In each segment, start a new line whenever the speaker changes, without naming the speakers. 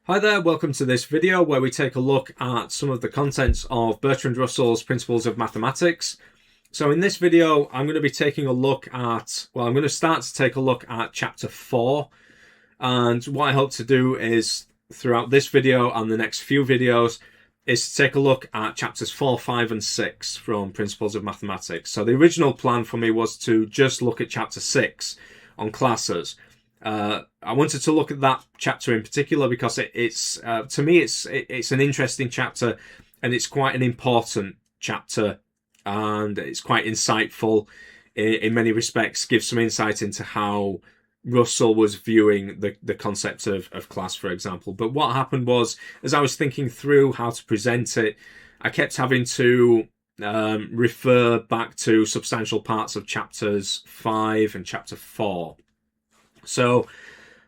Hi there, welcome to this video where we take a look at some of the contents of Bertrand Russell's Principles of Mathematics. So in this video, I'm going to be taking a look at, I'm going to start to take a look at chapter 4. And what I hope to do is, throughout this video and the next few videos, is to take a look at chapters 4, 5 and 6 from Principles of Mathematics. So the original plan for me was to just look at chapter 6 on classes. I wanted to look at that chapter in particular because it's to me it's an interesting chapter, and it's quite an important chapter, and it's quite insightful in many respects. Gives some insight into how Russell was viewing the concept of class, for example. But what happened was, as I was thinking through how to present it, I kept having to refer back to substantial parts of chapters 5 and chapter 4. So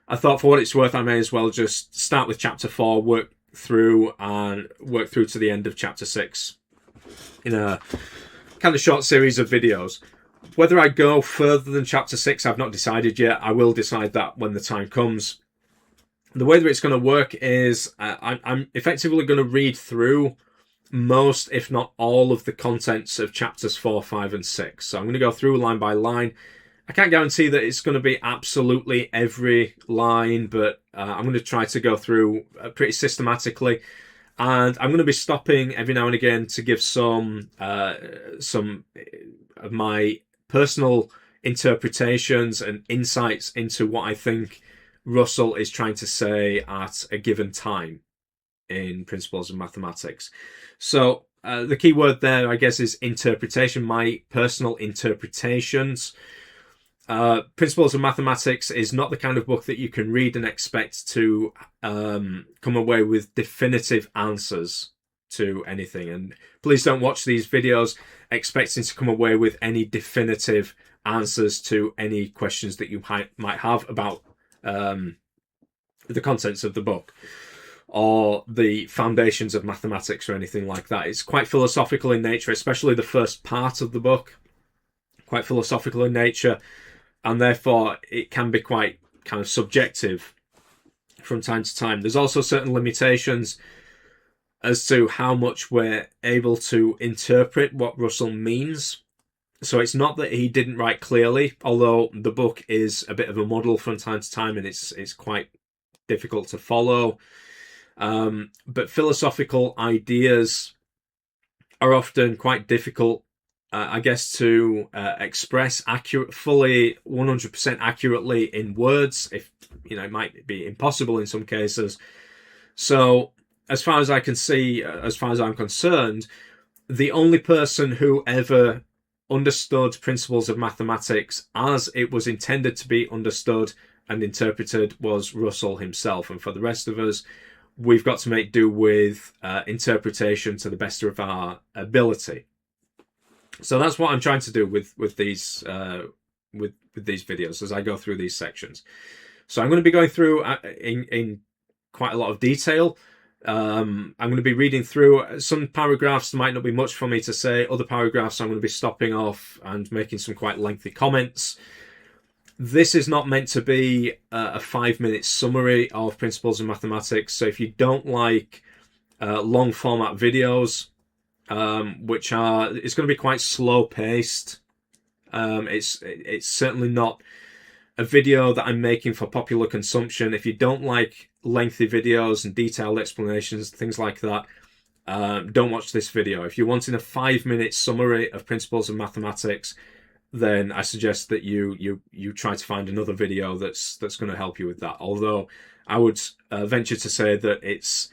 I thought, for what it's worth, I may as well just start with chapter 4, work through to the end of chapter 6 in a kind of short series of videos. Whether I go further than chapter 6, I've not decided yet. I will decide that when the time comes. The way that it's going to work is I'm effectively going to read through most, if not all, of the contents of chapters 4, 5 and 6. So I'm going to go through line by line. I can't guarantee that it's going to be absolutely every line, but I'm going to try to go through pretty systematically, and I'm going to be stopping every now and again to give some of my personal interpretations and insights into what I think Russell is trying to say at a given time in Principles of Mathematics. So the key word there, I guess, is interpretation, my personal interpretations. Principles of Mathematics is not the kind of book that you can read and expect to come away with definitive answers to anything. And please don't watch these videos expecting to come away with any definitive answers to any questions that you might have about the contents of the book or the foundations of mathematics or anything like that. It's quite philosophical in nature, especially the first part of the book. Quite philosophical in nature, and therefore it can be quite kind of subjective from time to time. There's also certain limitations as to how much we're able to interpret what Russell means. So it's not that he didn't write clearly, although the book is a bit of a muddle from time to time, and it's quite difficult to follow. But philosophical ideas are often quite difficult, I guess, to express fully 100% accurately in words. If it might be impossible in some cases. So as far as I can see, as far as I'm concerned, the only person who ever understood Principles of Mathematics as it was intended to be understood and interpreted was Russell himself. And for the rest of us, we've got to make do with interpretation to the best of our ability. So that's what I'm trying to do with these videos as I go through these sections. So I'm going to be going through in quite a lot of detail. I'm going to be reading through some paragraphs. There might not be much for me to say. Other paragraphs I'm going to be stopping off and making some quite lengthy comments. This is not meant to be a 5-minute summary of Principles of Mathematics. So if you don't like long format videos, it's going to be quite slow paced. It's certainly not a video that I'm making for popular consumption. If you don't like lengthy videos and detailed explanations, things like that, don't watch this video. If you're wanting a 5-minute summary of Principles of Mathematics, then I suggest that you try to find another video that's going to help you with that. Although I would venture to say that it's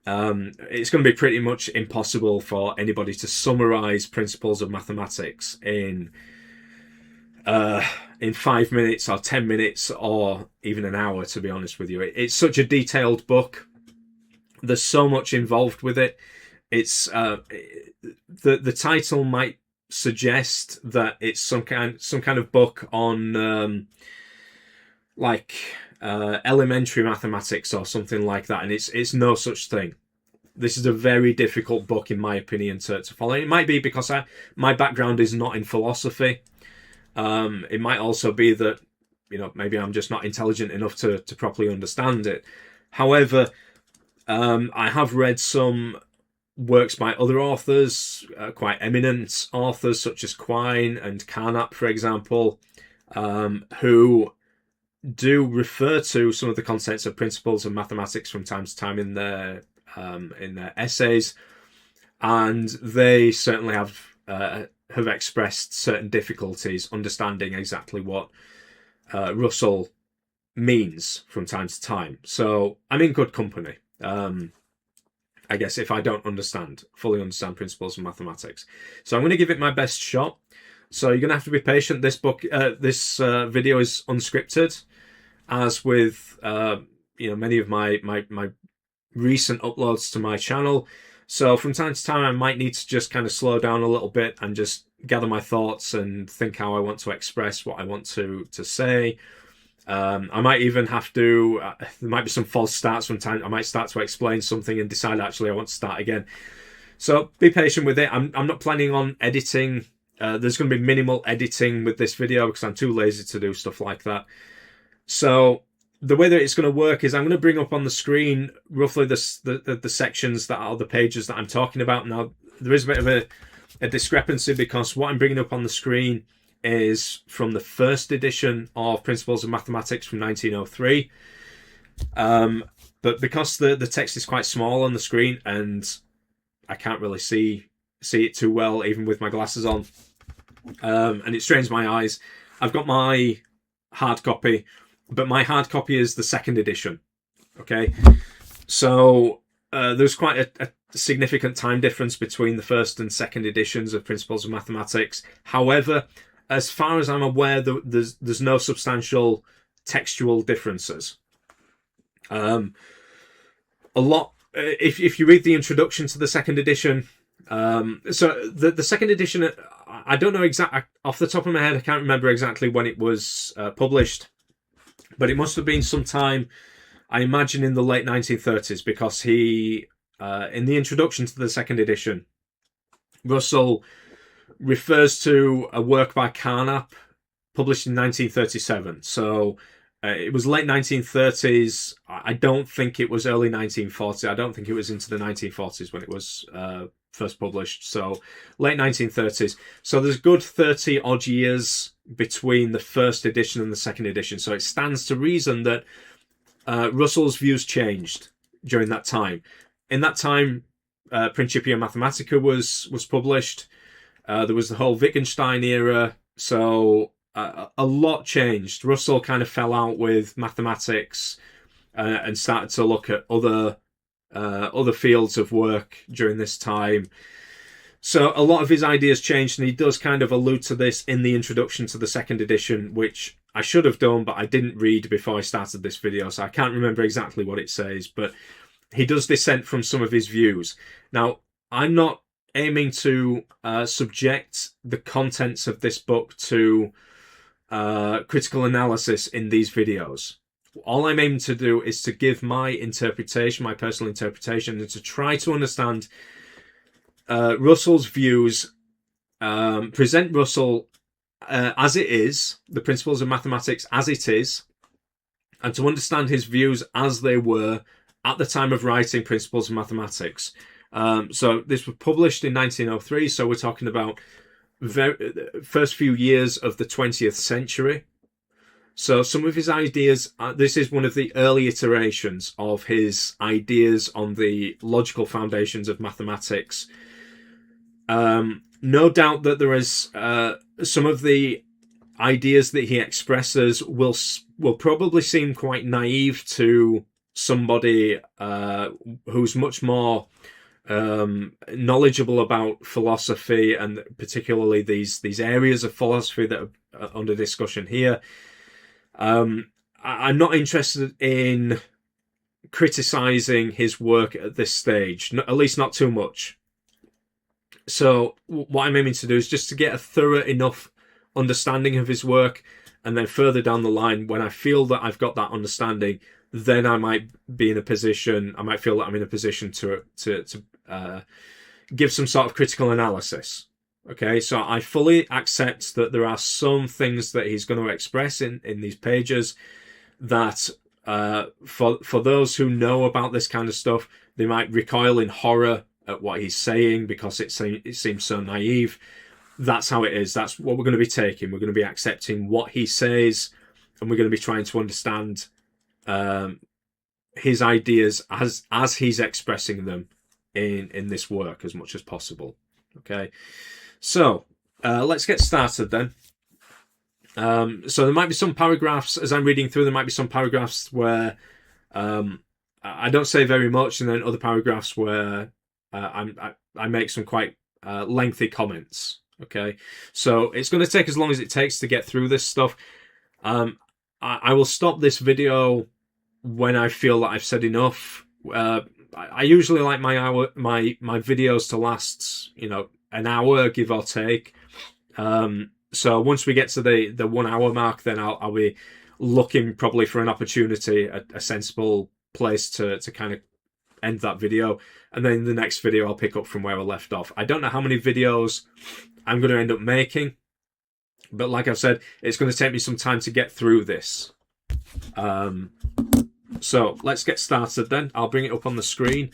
going to be pretty much impossible for anybody to summarize Principles of Mathematics in 5 minutes or 10 minutes or even an hour, to be honest with you. It's such a detailed book. There's so much involved with it. It's the title might suggest that it's some kind of book on elementary mathematics or something like that, and it's no such thing. This is a very difficult book, in my opinion, to follow. It might be because my background is not in philosophy. It might also be that maybe I'm just not intelligent enough to properly understand it. However, I have read some works by other authors, quite eminent authors such as Quine and Carnap, for example, who do refer to some of the concepts of principles of mathematics from time to time in their essays, and they certainly have expressed certain difficulties understanding exactly what Russell means from time to time. So I'm in good company. I guess if I don't fully understand principles of mathematics. So I'm going to give it my best shot. So you're going to have to be patient. This video is unscripted, as with many of my recent uploads to my channel. So from time to time, I might need to just kind of slow down a little bit and just gather my thoughts and think how I want to express what I want to say. I might even have to, there might be some false starts from time. I might start to explain something and decide actually I want to start again. So be patient with it. I'm not planning on editing. There's going to be minimal editing with this video because I'm too lazy to do stuff like that. So the way that it's going to work is I'm going to bring up on the screen roughly the sections that are the pages that I'm talking about. Now, there is a bit of a discrepancy because what I'm bringing up on the screen is from the first edition of Principles of Mathematics from 1903. But because the text is quite small on the screen and I can't really see it too well, even with my glasses on, and it strains my eyes, I've got my hard copy, but my hard copy is the second edition. Okay, so there's quite a significant time difference between the first and second editions of Principles of Mathematics. However, as far as I'm aware, there's no substantial textual differences. A lot. If you read the introduction to the second edition, so the second edition, I don't know exactly off the top of my head. I can't remember exactly when it was published, but it must have been sometime, I imagine, in the late 1930s, because he, in the introduction to the second edition, Russell refers to a work by Carnap published in 1937. So it was late 1930s. I don't think it was early 1940s. I don't think it was into the 1940s when it was first published. So late 1930s. So there's good 30 odd years between the first edition and the second edition. So it stands to reason that Russell's views changed during that time. In that time, Principia Mathematica was published. There was the whole Wittgenstein era, so a lot changed. Russell kind of fell out with mathematics and started to look at other fields of work during this time. So a lot of his ideas changed, and he does kind of allude to this in the introduction to the second edition, which I should have done, but I didn't read before I started this video, so I can't remember exactly what it says, but he does dissent from some of his views. Now, I'm not aiming to subject the contents of this book to critical analysis in these videos. All I'm aiming to do is to give my interpretation, my personal interpretation, and to try to understand Russell's views, present Russell as it is, the Principles of Mathematics as it is, and to understand his views as they were at the time of writing Principles of Mathematics. So this was published in 1903, so we're talking about first few years of the 20th century. So some of his ideas, this is one of the early iterations of his ideas on the logical foundations of mathematics. No doubt that there is some of the ideas that he expresses will probably seem quite naive to somebody who's much more knowledgeable about philosophy, and particularly these areas of philosophy that are under discussion here. I'm not interested in criticizing his work at this stage, at least not too much. So what I'm aiming to do is just to get a thorough enough understanding of his work, and then further down the line, when I feel that I've got that understanding, then I might be in a position, I might feel that I'm in a position to give some sort of critical analysis. Okay, so I fully accept that there are some things that he's going to express in these pages that for those who know about this kind of stuff, they might recoil in horror at what he's saying because it seems so naive. That's how it is. That's what we're going to be taking. We're going to be accepting what he says, and we're going to be trying to understand his ideas as he's expressing them in this work as much as possible. Okay, so let's get started then. So there might be some paragraphs as I'm reading through. There might be some paragraphs where I don't say very much, and then other paragraphs where I make some quite lengthy comments. Okay, so it's going to take as long as it takes to get through this stuff. I will stop this video when I feel that I've said enough. I usually like my videos to last, an hour, give or take. So once we get to the 1 hour mark, then I'll be looking probably for an opportunity, a sensible place to kind of end that video. And then the next video I'll pick up from where I left off. I don't know how many videos I'm going to end up making, but like I've said, it's going to take me some time to get through this. So let's get started then. I'll bring it up on the screen.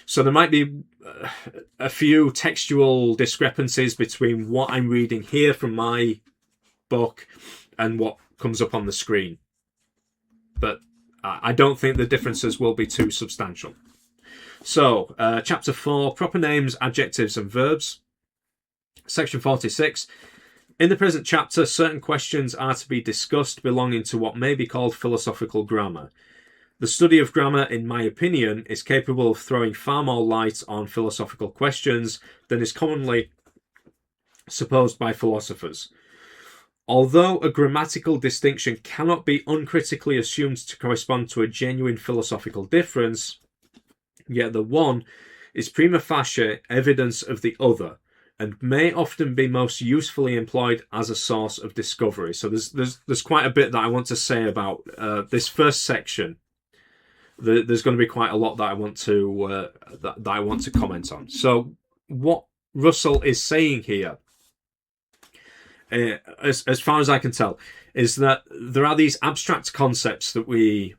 So there might be a few textual discrepancies between what I'm reading here from my book and what comes up on the screen. But I don't think the differences will be too substantial. So, chapter 4, proper names, adjectives and verbs. Section 46. In the present chapter, certain questions are to be discussed belonging to what may be called philosophical grammar. The study of grammar, in my opinion, is capable of throwing far more light on philosophical questions than is commonly supposed by philosophers. Although a grammatical distinction cannot be uncritically assumed to correspond to a genuine philosophical difference, yet the one is prima facie evidence of the other, and may often be most usefully employed as a source of discovery. So there's quite a bit that I want to say about this first section. There's going to be quite a lot that I want to comment on. So what Russell is saying here, as far as I can tell, is that there are these abstract concepts that we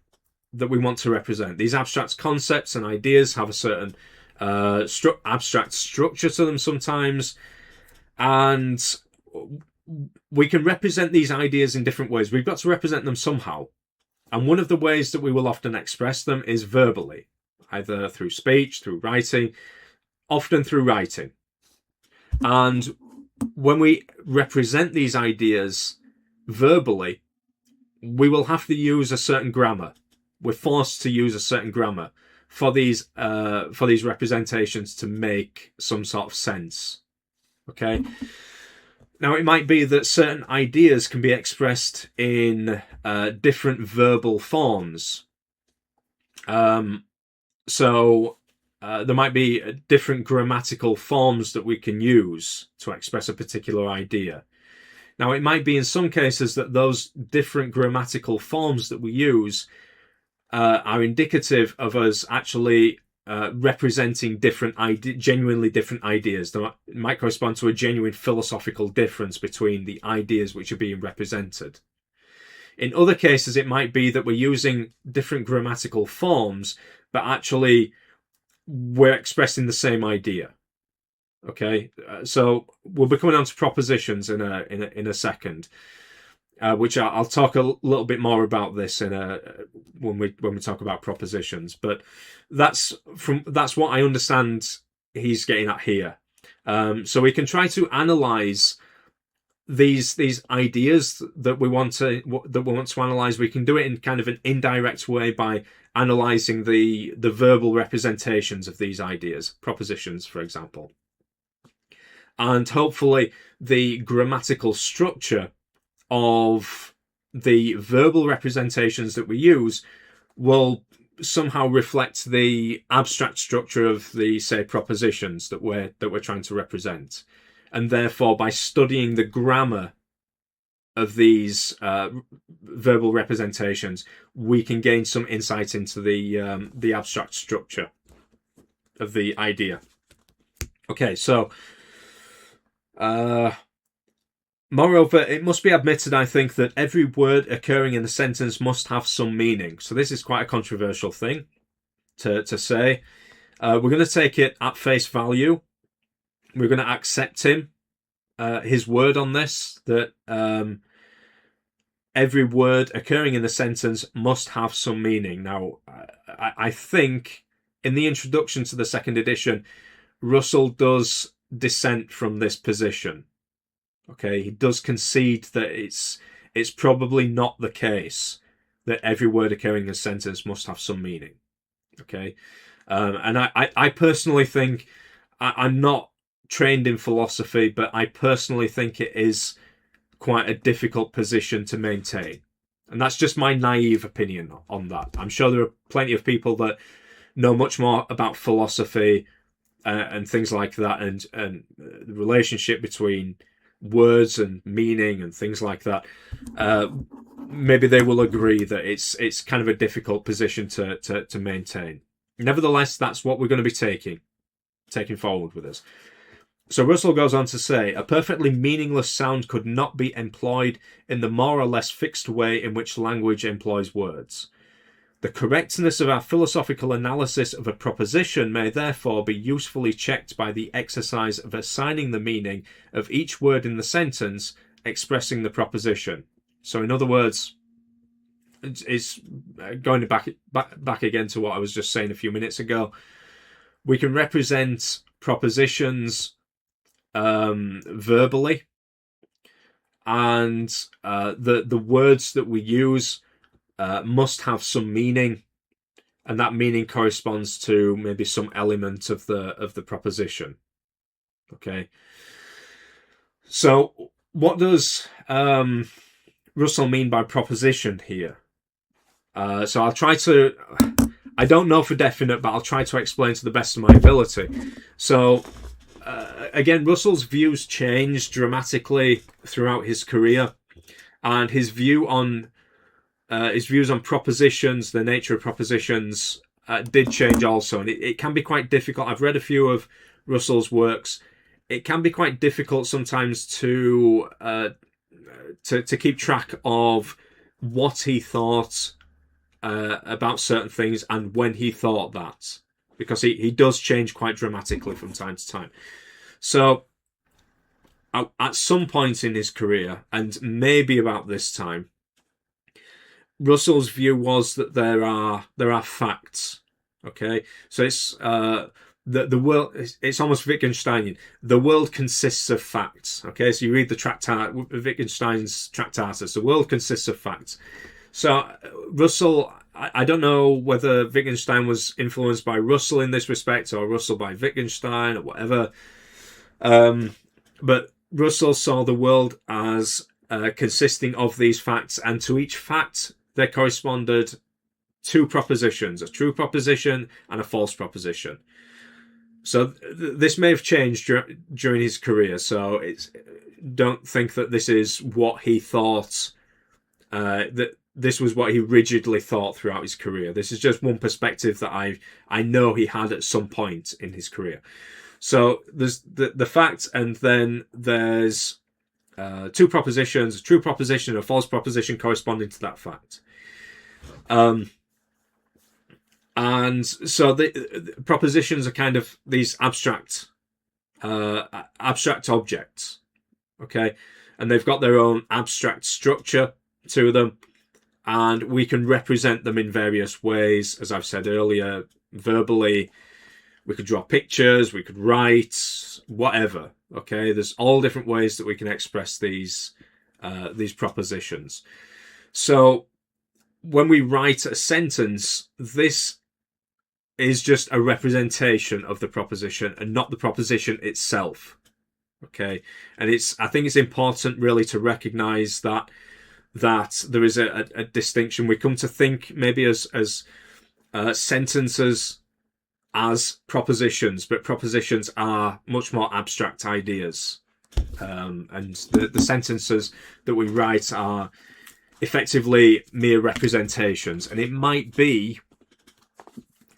want to represent. These abstract concepts and ideas have a certain abstract structure to them sometimes, and we can represent these ideas in different ways. We've got to represent them somehow. And one of the ways that we will often express them is verbally, either through speech, through writing, often through writing. And when we represent these ideas verbally, we will have to use a certain grammar. We're forced to use a certain grammar for these representations to make some sort of sense. Okay? Now, it might be that certain ideas can be expressed in different verbal forms. So there might be different grammatical forms that we can use to express a particular idea. Now, it might be in some cases that those different grammatical forms that we use are indicative of us actually representing genuinely different ideas. That might correspond to a genuine philosophical difference between the ideas which are being represented. In other cases, it might be that we're using different grammatical forms, but actually we're expressing the same idea. Okay, so we'll be coming on to propositions in a second, which I'll talk a little bit more about this when we talk about propositions. But that's what I understand he's getting at here. So we can try to analyze these ideas that we want to analyze. We can do it in kind of an indirect way by analyzing the verbal representations of these ideas, propositions, for example. And hopefully the grammatical structure of the verbal representations that we use will somehow reflect the abstract structure of the, say, propositions that we're trying to represent. And therefore, by studying the grammar of these verbal representations, we can gain some insight into the abstract structure of the idea. Okay, so Moreover, it must be admitted, I think, that every word occurring in a sentence must have some meaning. So this is quite a controversial thing to say. We're going to take it at face value. We're going to accept his word on this, that every word occurring in the sentence must have some meaning. Now, I think in the introduction to the second edition, Russell does dissent from this position. Okay, he does concede that it's probably not the case that every word occurring in a sentence must have some meaning. Okay, and I personally think, I'm not trained in philosophy, but I personally think it is quite a difficult position to maintain. And that's just my naive opinion on that. I'm sure there are plenty of people that know much more about philosophy and things like that, and the relationship between words and meaning and things like that. Maybe they will agree that it's kind of a difficult position to maintain. Nevertheless, that's what we're going to be taking forward with us. So Russell goes on to say, a perfectly meaningless sound could not be employed in the more or less fixed way in which language employs words. The correctness of our philosophical analysis of a proposition may therefore be usefully checked by the exercise of assigning the meaning of each word in the sentence expressing the proposition. So in other words, it's going back again to what I was just saying a few minutes ago. We can represent propositions verbally, and the words that we use must have some meaning, and that meaning corresponds to maybe some element of the proposition. Okay. So what does Russell mean by proposition here? So I'll try to, I don't know for definite, but I'll try to explain to the best of my ability. So again, Russell's views changed dramatically throughout his career, and his views on propositions, the nature of propositions, did change also, and it can be quite difficult. I've read a few of Russell's works. It can be quite difficult sometimes to keep track of what he thought about certain things and when he thought that, because he does change quite dramatically from time to time. So at some point in his career, and maybe about this time, Russell's view was that there are facts. Okay, so it's the world. It's almost Wittgensteinian. The world consists of facts. Okay, so you read the Wittgenstein's Tractatus. The world consists of facts. So Russell, I don't know whether Wittgenstein was influenced by Russell in this respect, or Russell by Wittgenstein, or whatever. But Russell saw the world as consisting of these facts, and to each fact there corresponded two propositions: a true proposition and a false proposition. So this may have changed during his career. So don't think that this is what he thought. That this was what he rigidly thought throughout his career. This is just one perspective that I know he had at some point in his career. So there's the fact, and then there's two propositions: a true proposition and a false proposition corresponding to that fact. And so the propositions are kind of these abstract objects, okay, and they've got their own abstract structure to them, and we can represent them in various ways. As I've said earlier, verbally, we could draw pictures, we could write, whatever. Okay, there's all different ways that we can express these propositions. So when we write a sentence, this is just a representation of the proposition and not the proposition itself. Okay, and I think it's important really to recognize that there is a distinction. We come to think maybe as sentences as propositions, but propositions are much more abstract ideas, and the sentences that we write are effectively mere representations. And it might be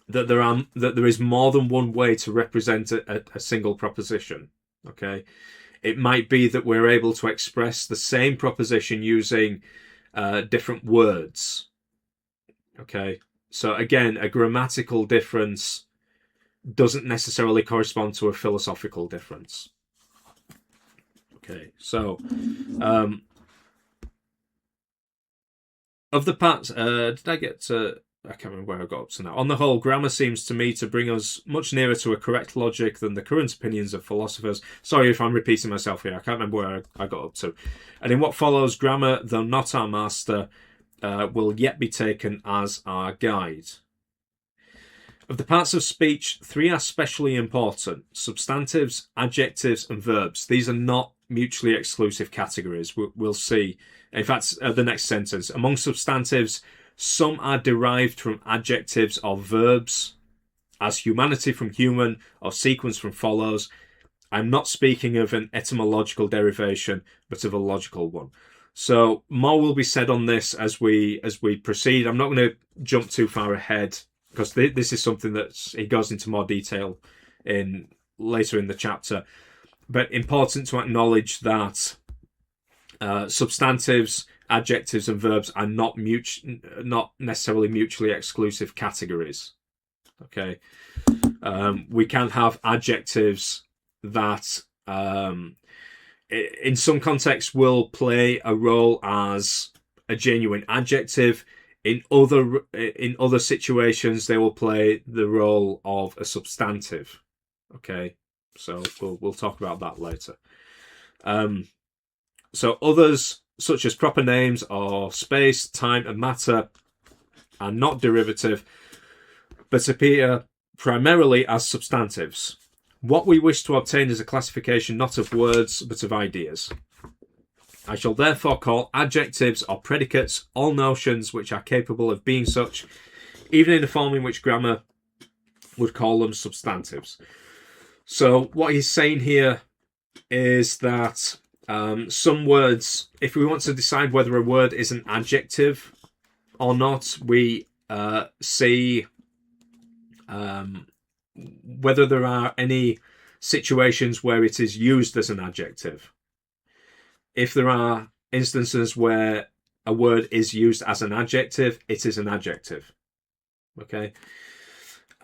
that there is more than one way to represent a single proposition. Okay, It might be that we're able to express the same proposition using different words. Okay, so again, a grammatical difference doesn't necessarily correspond to a philosophical difference. Okay, so of the parts, did I get to? I can't remember where I got up to now. On the whole, grammar seems to me to bring us much nearer to a correct logic than the current opinions of philosophers. Sorry if I'm repeating myself here. I can't remember where I got up to. And in what follows, grammar, though not our master, will yet be taken as our guide. Of the parts of speech, 3 are specially important: substantives, adjectives, and verbs. These are not mutually exclusive categories. We'll see. In fact, the next sentence. Among substantives, some are derived from adjectives or verbs, as humanity from human or sequence from follows. I'm not speaking of an etymological derivation, but of a logical one. So more will be said on this as we proceed. I'm not going to jump too far ahead, because this is something that he goes into more detail in later in the chapter. But important to acknowledge that substantives, adjectives, and verbs are not necessarily mutually exclusive categories. Okay, we can have adjectives that, in some contexts, will play a role as a genuine adjective. In other situations, they will play the role of a substantive. Okay, so we'll talk about that later. So others, such as proper names or space, time, and matter, are not derivative, but appear primarily as substantives. What we wish to obtain is a classification not of words, but of ideas. I shall therefore call adjectives or predicates all notions which are capable of being such, even in a form in which grammar would call them substantives. So what he's saying here is that some words, if we want to decide whether a word is an adjective or not, we see whether there are any situations where it is used as an adjective. If there are instances where a word is used as an adjective, it is an adjective. Okay.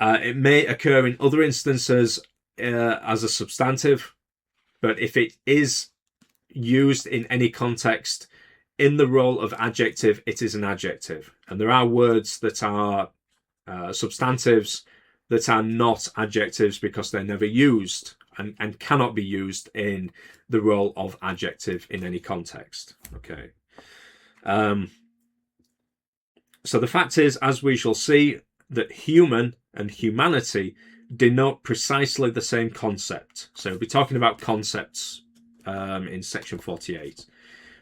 It may occur in other instances as a substantive, but if it is used in any context in the role of adjective, it is an adjective. And there are words that are substantives that are not adjectives because they're never used and cannot be used in the role of adjective in any context. Okay. So the fact is, as we shall see, that human and humanity denote precisely the same concept. So we'll be talking about concepts in section 48.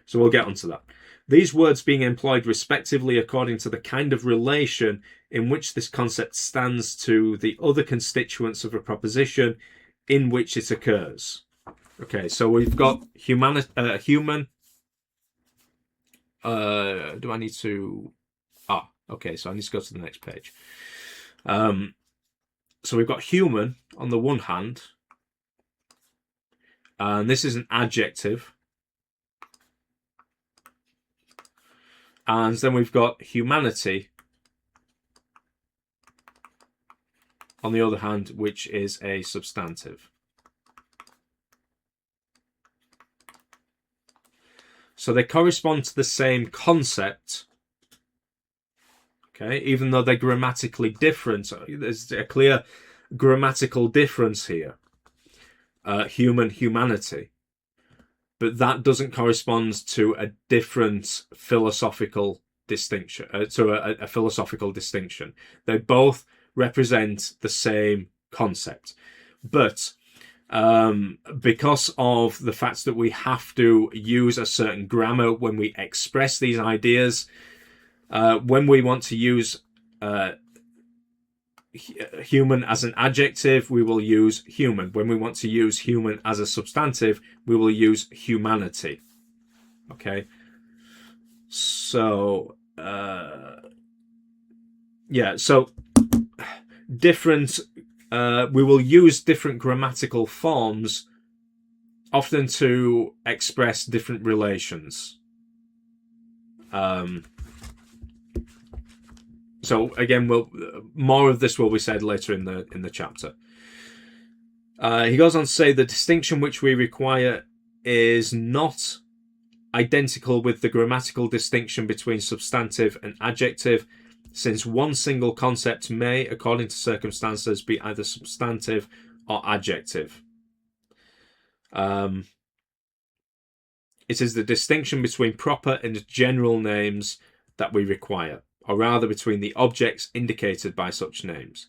So we'll get onto that. These words being employed respectively according to the kind of relation in which this concept stands to the other constituents of a proposition in which it occurs. Okay, so we've got human. Do I need to? Okay, so I need to go to the next page. So we've got human on the one hand, and this is an adjective. And then we've got humanity on the other hand, which is a substantive. So they correspond to the same concept, okay, even though they're grammatically different. There's a clear grammatical difference here. Human, humanity. But that doesn't correspond to a different philosophical distinction, to a philosophical distinction. They both represent the same concept. But because of the fact that we have to use a certain grammar when we express these ideas, when we want to use human as an adjective, we will use human. When we want to use human as a substantive, we will use humanity. Okay. So, so different, we will use different grammatical forms often to express different relations. So again, more of this will be said later in the chapter. He goes on to say the distinction which we require is not identical with the grammatical distinction between substantive and adjective, since one single concept may, according to circumstances, be either substantive or adjective. It is the distinction between proper and general names that we require, or rather between the objects indicated by such names.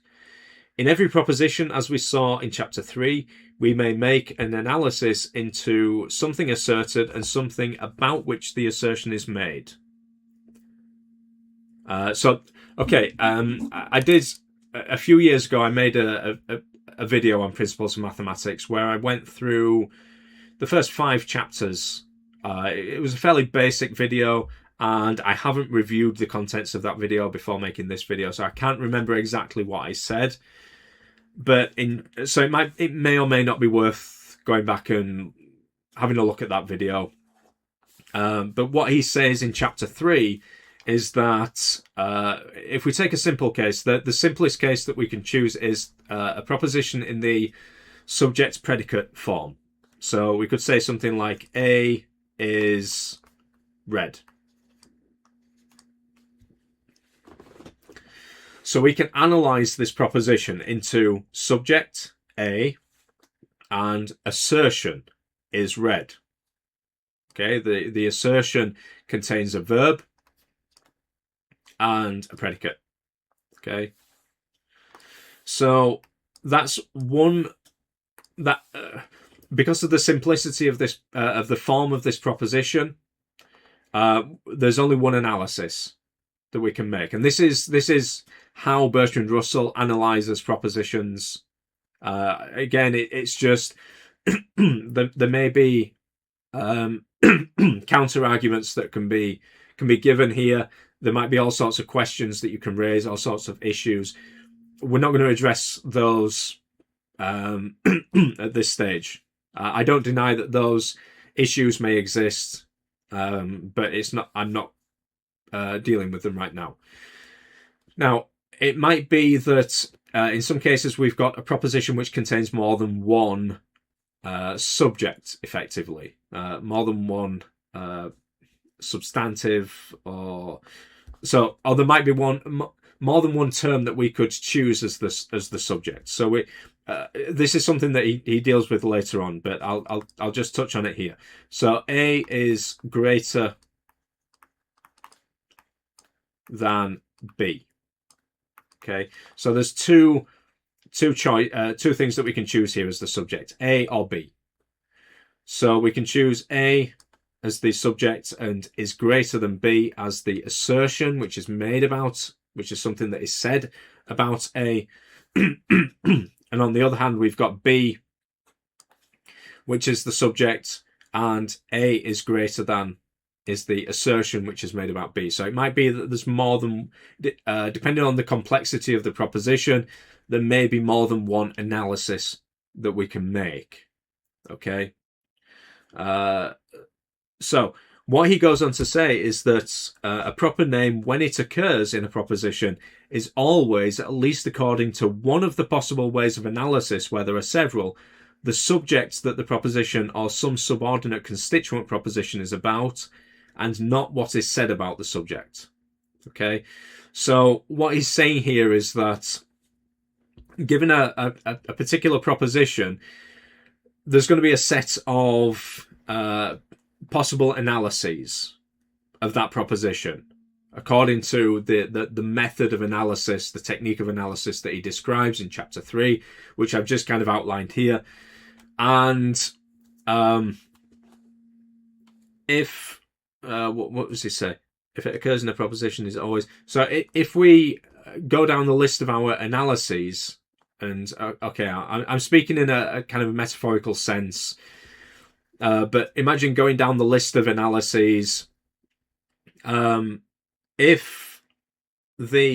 In every proposition, as we saw in chapter 3, we may make an analysis into something asserted and something about which the assertion is made. I did a few years ago. I made a video on principles of mathematics where I went through the first 5 chapters. It was a fairly basic video, and I haven't reviewed the contents of that video before making this video, so I can't remember exactly what I said. But it may or may not be worth going back and having a look at that video. But what he says in chapter 3 is that if we take a simple case, the simplest case that we can choose is a proposition in the subject predicate form. So we could say something like A is red. So we can analyze this proposition into subject A and assertion is red. Okay, the assertion contains a verb and a predicate. Okay, so that's one that because of the simplicity of this of the form of this proposition, there's only one analysis that we can make, and this is how Bertrand Russell analyzes propositions. Again, it's just there may be counter arguments that can be given here. There might be all sorts of questions that you can raise, all sorts of issues. We're not going to address those at this stage. I don't deny that those issues may exist, but it's not. I'm not dealing with them right now. Now, it might be that in some cases we've got a proposition which contains more than one subject, effectively, more than one substantive, or there might be more than one term that we could choose as the subject. So this is something that he deals with later on, but I'll just touch on it here. So A is greater than B. Okay, so there's two things that we can choose here as the subject, A or B. So we can choose A as the subject and is greater than B as the assertion, which is something that is said about A. And on the other hand, we've got B, which is the subject, and A is greater than is the assertion which is made about B. So it might be that there's more than, depending on the complexity of the proposition, there may be more than one analysis that we can make. Okay. So what he goes on to say is that a proper name, when it occurs in a proposition, is always, at least according to one of the possible ways of analysis, where there are several, the subject that the proposition or some subordinate constituent proposition is about, and not what is said about the subject. Okay, so what he's saying here is that given a particular proposition, there's going to be a set of possible analyses of that proposition according to the method of analysis, the technique of analysis that he describes in chapter 3, which I've just kind of outlined here. And if what does he say? If it occurs in a proposition, is always so. If we go down the list of our analyses, and okay, I'm speaking in a kind of a metaphorical sense, but imagine going down the list of analyses. If there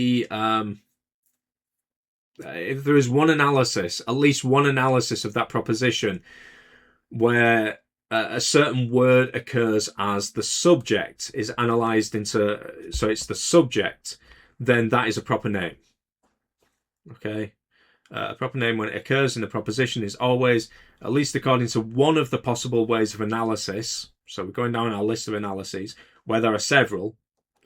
is one analysis, at least one analysis of that proposition, where a certain word occurs as the subject is analysed into, so it's the subject, then that is a proper name. Okay? A proper name, when it occurs in the proposition, is always, at least according to one of the possible ways of analysis. So we're going down our list of analyses, where there are several,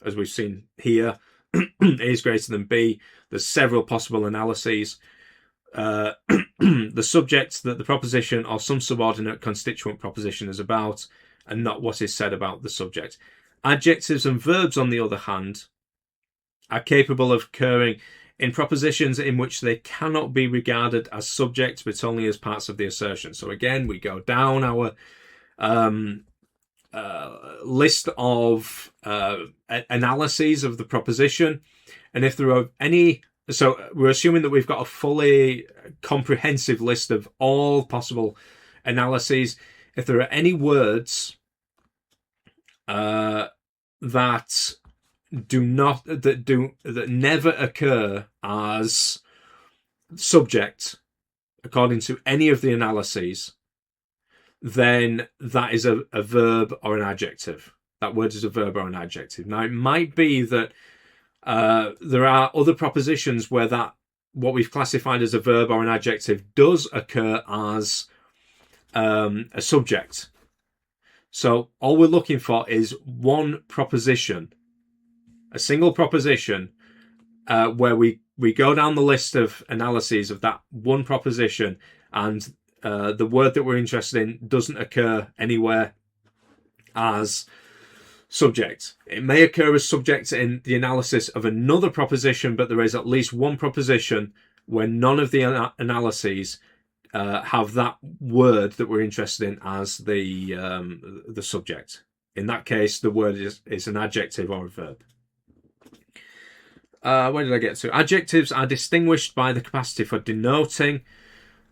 as we've seen here. A is greater than B. There's several possible analyses. The subject that the proposition or some subordinate constituent proposition is about, and not what is said about the subject. Adjectives and verbs, on the other hand, are capable of occurring in propositions in which they cannot be regarded as subjects, but only as parts of the assertion. So again, we go down our list of analyses of the proposition, and if there are any, so we're assuming that we've got a fully comprehensive list of all possible analyses. If there are any words that never occur as subject according to any of the analyses, then that is a verb or an adjective. That word is a verb or an adjective. Now, it might be that there are other propositions where that, what we've classified as a verb or an adjective, does occur as a subject. So all we're looking for is one proposition, a single proposition, where we go down the list of analyses of that one proposition, and the word that we're interested in doesn't occur anywhere as subject. It may occur as subject in the analysis of another proposition, but there is at least one proposition where none of the analyses have that word that we're interested in as the subject. In that case, the word is an adjective or a verb. Where did I get to? Adjectives are distinguished by the capacity for denoting,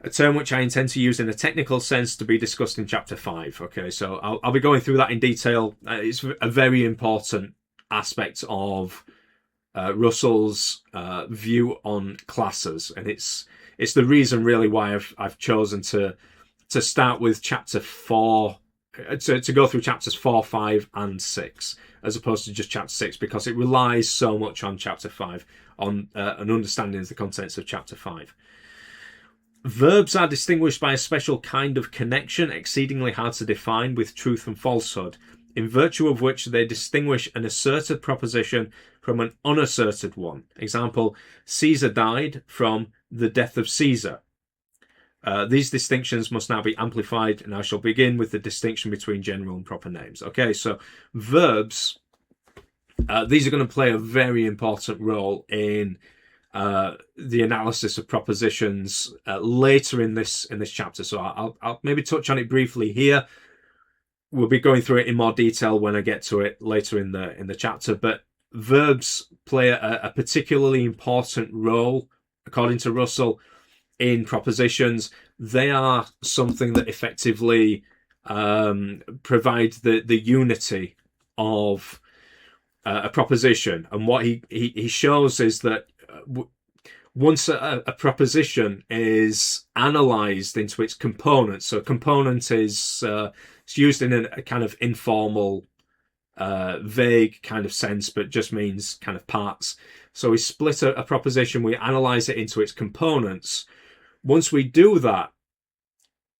a term which I intend to use in a technical sense to be discussed in chapter 5. Okay, so I'll be going through that in detail. It's a very important aspect of Russell's view on classes, and it's the reason really why I've chosen to start with chapter 4, to go through chapters 4, 5, and 6, as opposed to just chapter 6, because it relies so much on chapter 5, on an understanding of the contents of chapter 5. Verbs are distinguished by a special kind of connection, exceedingly hard to define, with truth and falsehood, in virtue of which they distinguish an asserted proposition from an unasserted one. Example, Caesar died, from the death of Caesar. These distinctions must now be amplified, and I shall begin with the distinction between general and proper names. Okay, so verbs, these are going to play a very important role in the analysis of propositions later in this chapter. So I'll maybe touch on it briefly here. We'll be going through it in more detail when I get to it later in the chapter. But verbs play a particularly important role, according to Russell, in propositions. They are something that effectively provide the unity of a proposition. And what he shows is that once a proposition is analysed into its components, so a component is it's used in a kind of informal, vague kind of sense, but just means kind of parts. So we split a proposition, we analyse it into its components. Once we do that,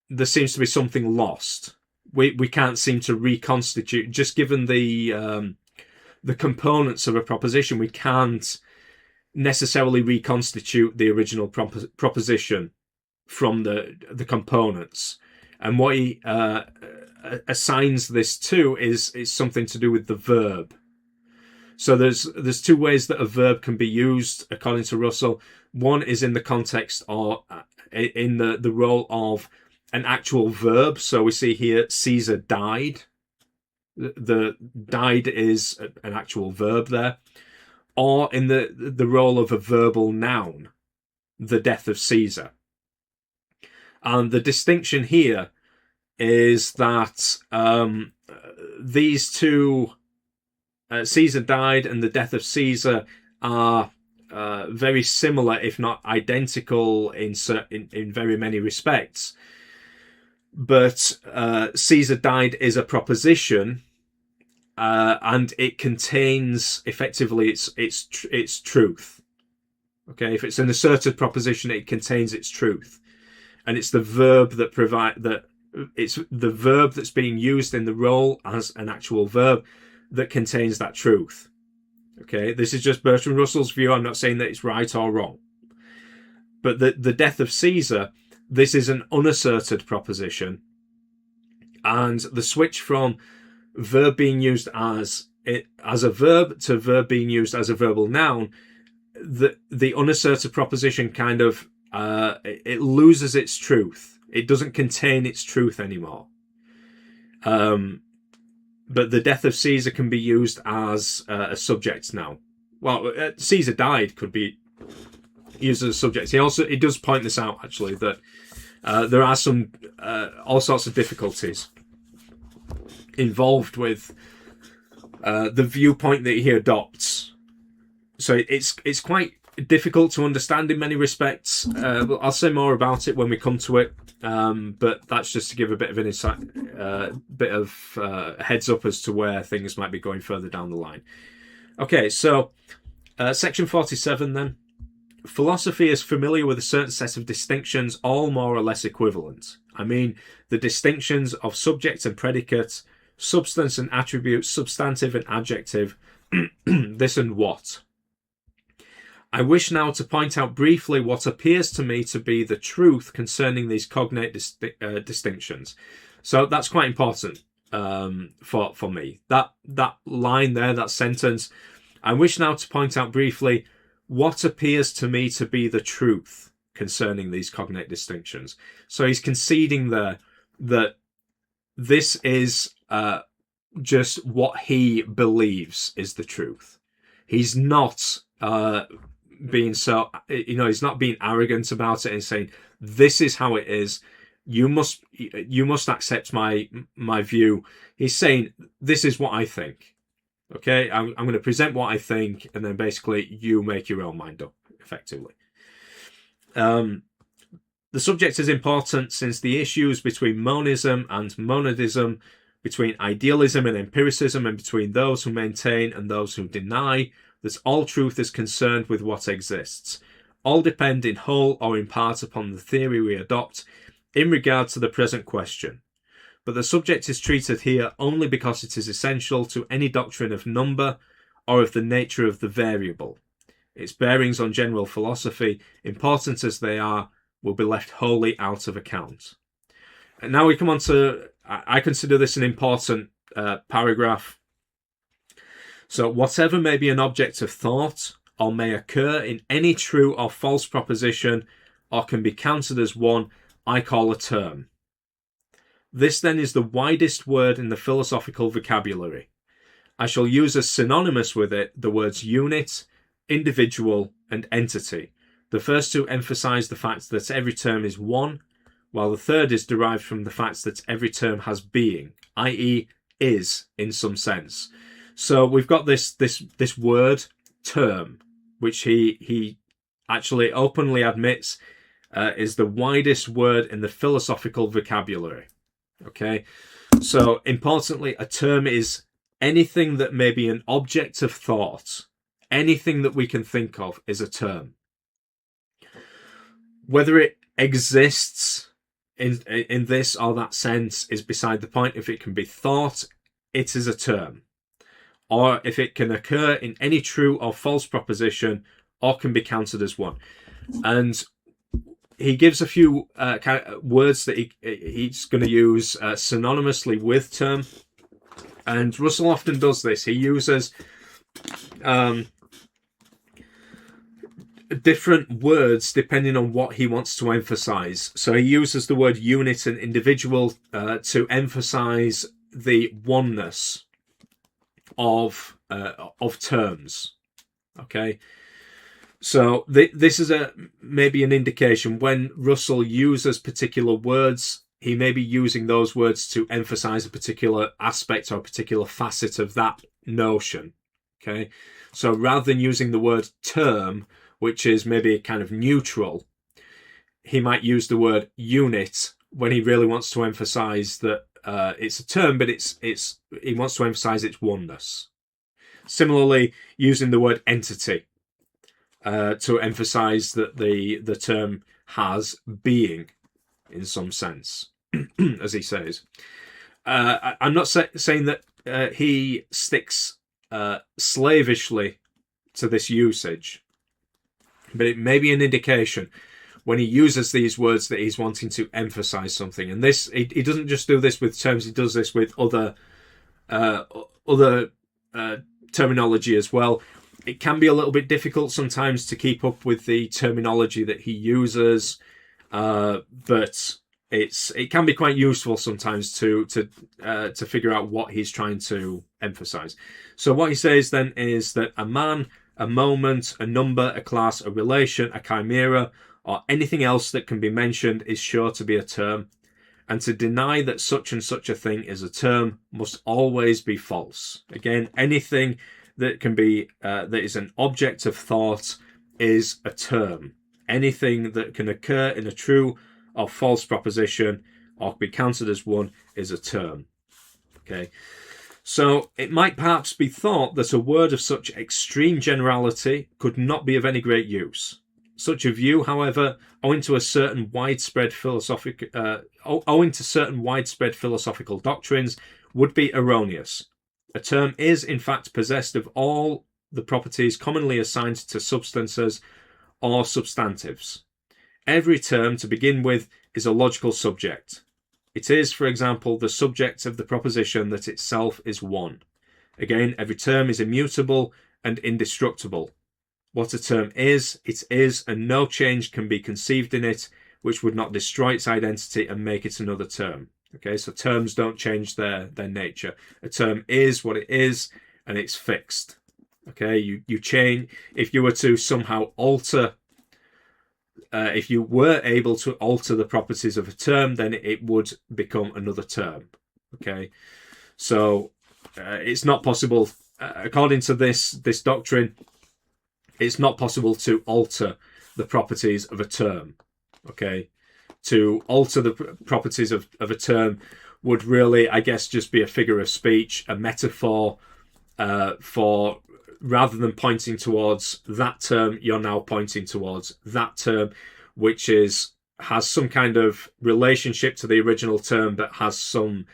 there seems to be something lost. We can't seem to reconstitute, just given the components of a proposition, we can't necessarily reconstitute the original proposition from the components. And what he assigns this to is something to do with the verb. So there's two ways that a verb can be used, according to Russell. One is in the context or in the role of an actual verb. So we see here Caesar died. The died is an actual verb there. Or in the role of a verbal noun, the death of Caesar. And the distinction here is that these two, Caesar died and the death of Caesar, are very similar, if not identical, in very many respects. But Caesar died is a proposition, and it contains effectively its truth. Okay, if it's an asserted proposition, it contains its truth, and it's the verb that it's the verb that's being used in the role as an actual verb that contains that truth. Okay, this is just Bertrand Russell's view. I'm not saying that it's right or wrong. But the death of Caesar, this is an unasserted proposition. And the switch from verb being used as a verb to verb being used as a verbal noun, the unasserted proposition kind of it loses its truth. It doesn't contain its truth anymore. But the death of Caesar can be used as a subject now. Well, Caesar died could be used as a subject. He does point this out actually, that there are some all sorts of difficulties involved with the viewpoint that he adopts. So it's quite difficult to understand in many respects. I'll say more about it when we come to it. But that's just to give a bit of an insight, bit of heads up as to where things might be going further down the line. Okay, so section 47 then. Philosophy is familiar with a certain set of distinctions, all more or less equivalent. I mean, the distinctions of subject and predicate, substance and attribute, substantive and adjective, this and what. I wish now to point out briefly what appears to me to be the truth concerning these cognate distinctions. So that's quite important for me. That line there, that sentence, I wish now to point out briefly what appears to me to be the truth concerning these cognate distinctions. So he's conceding there that this is just what he believes is the truth. He's not being so, he's not being arrogant about it and saying, this is how it is. You must accept my view. He's saying, this is what I think. Okay, I'm going to present what I think, and then basically you make your own mind up, effectively. The subject is important since the issues between monism and monadism, between idealism and empiricism, and between those who maintain and those who deny that all truth is concerned with what exists, all depend in whole or in part upon the theory we adopt in regard to the present question. But the subject is treated here only because it is essential to any doctrine of number or of the nature of the variable. Its bearings on general philosophy, important as they are, will be left wholly out of account. And now we come on to, I consider this an important paragraph. So, whatever may be an object of thought, or may occur in any true or false proposition, or can be counted as one, I call a term. This then is the widest word in the philosophical vocabulary. I shall use as synonymous with it the words unit, individual, and entity. The first two emphasize the fact that every term is one, while the third is derived from the fact that every term has being, i.e. is in some sense. So we've got this word term, which he actually openly admits is the widest word in the philosophical vocabulary. Okay, so importantly, a term is anything that may be an object of thought. Anything that we can think of is a term. Whether it exists in this or that sense is beside the point. If it can be thought, it is a term. Or if it can occur in any true or false proposition, or can be counted as one. And he gives a few kind of words that he's going to use synonymously with term. And Russell often does this. He uses different words depending on what he wants to emphasize. So he uses the word unit and individual to emphasize the oneness of terms. Okay. So this is maybe an indication when Russell uses particular words, he may be using those words to emphasize a particular aspect or a particular facet of that notion. Okay, so rather than using the word term, which is maybe kind of neutral, he might use the word unit when he really wants to emphasize that it's a term, but he wants to emphasize its oneness. Similarly, using the word entity to emphasize that the term has being in some sense, as he says. I'm not saying that he sticks slavishly to this usage, but it may be an indication when he uses these words that he's wanting to emphasize something. And this, he doesn't just do this with terms; he does this with other terminology as well. It can be a little bit difficult sometimes to keep up with the terminology that he uses, but it can be quite useful sometimes to figure out what he's trying to emphasize. So what he says then is that a man, a moment, a number, a class, a relation, a chimera, or anything else that can be mentioned is sure to be a term, and to deny that such and such a thing is a term must always be false. Again, anything that can be that is an object of thought is a term. Anything that can occur in a true or false proposition or be counted as one is a term. Okay, so it might perhaps be thought that a word of such extreme generality could not be of any great use. Such a view, however, owing to certain widespread philosophical doctrines, would be erroneous. A term is, in fact, possessed of all the properties commonly assigned to substances or substantives. Every term, to begin with, is a logical subject. It is, for example, the subject of the proposition that itself is one. Again, every term is immutable and indestructible. What a term is, it is, and no change can be conceived in it which would not destroy its identity and make it another term. Okay, so terms don't change their nature. A term is what it is, and it's fixed. Okay, you change. If you were to somehow alter, if you were able to alter the properties of a term, then it would become another term. Okay, so it's not possible, according to this doctrine. It's not possible to alter the properties of a term. Okay, to alter the properties of a term would really, I guess, just be a figure of speech, a metaphor for, rather than pointing towards that term, you're now pointing towards that term, which has some kind of relationship to the original term, but has some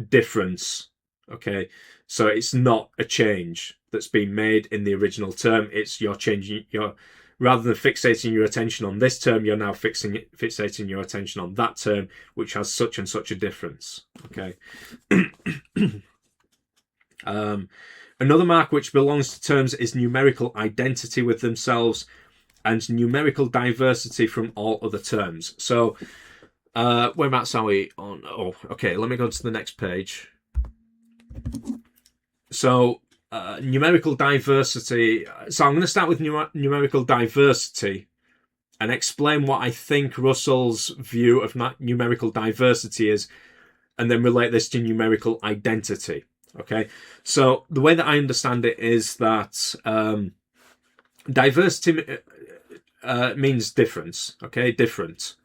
difference. Okay, so it's not a change that's been made in the original term. It's you're changing your, rather than fixating your attention on this term, you're now fixating your attention on that term, which has such and such a difference. Okay. Another mark which belongs to terms is numerical identity with themselves and numerical diversity from all other terms. So, whereabouts are we on? Oh, okay. Let me go to the next page. So, numerical diversity. So I'm going to start with numerical diversity and explain what I think Russell's view of numerical diversity is, and then relate this to numerical identity. Okay, so the way that I understand it is that diversity means difference. Okay, different.